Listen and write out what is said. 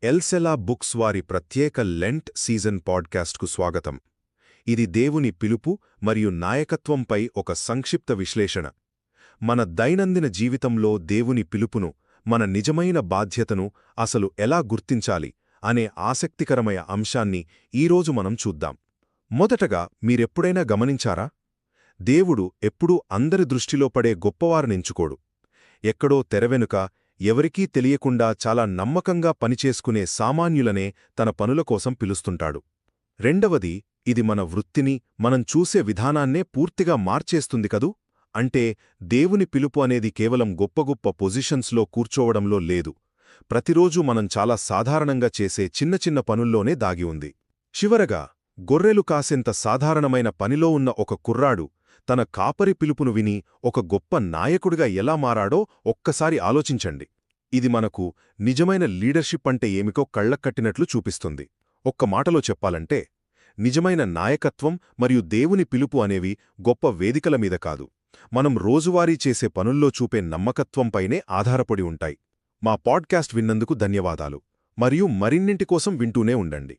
ఎల్సెలా books వారి ప్రత్యేక Lent season పాడ్కాస్ట్కు స్వాగతం. ఇది దేవుని పిలుపు మరియు నాయకత్వంపై ఒక సంక్షిప్త విశ్లేషణ. మన దైనందిన జీవితంలో దేవుని పిలుపును, మన నిజమైన బాధ్యతను అసలు ఎలా గుర్తించాలి అనే ఆసక్తికరమైన అంశాన్ని ఈరోజు మనం చూద్దాం. మొదటగా మీరెప్పుడైనా గమనించారా? దేవుడు ఎప్పుడూ అందరి దృష్టిలో పడే గొప్పవారినెంచుకోడు. ఎక్కడో తెరవెనుక ఎవరికీ తెలియకుండా చాలా నమ్మకంగా పనిచేసుకునే సామాన్యులనే తన పనుల కోసం పిలుస్తుంటాడు. రెండవది, ఇది మన వృత్తిని, మనం చూసే విధానాన్నే పూర్తిగా మార్చేస్తుంది కదూ. అంటే దేవుని పిలుపు అనేది కేవలం గొప్ప గొప్ప పొజిషన్స్లో కూర్చోవడంలో లేదు. ప్రతిరోజూ మనం చాలా సాధారణంగా చేసే చిన్న చిన్న పనుల్లోనే దాగి ఉంది. చివరగా, గొర్రెలు కాసెంత సాధారణమైన పనిలో ఉన్న ఒక కుర్రాడు తన కాపరి పిలుపును విని ఒక గొప్ప నాయకుడిగా ఎలా మారాడో ఒక్కసారి ఆలోచించండి. ఇది మనకు నిజమైన లీడర్షిప్ అంటే ఏమికో కళ్లక్కట్టినట్లు చూపిస్తుంది. ఒక్క మాటలో చెప్పాలంటే, నిజమైన నాయకత్వం మరియు దేవుని పిలుపు అనేవి గొప్ప వేదికల మీద కాదు, మనం రోజువారీ చేసే పనుల్లో చూపే నమ్మకత్వంపైనే ఆధారపడి ఉంటాయి. మా పాడ్కాస్ట్ విన్నందుకు ధన్యవాదాలు, మరియు మరిన్నింటి కోసం వింటూనే ఉండండి.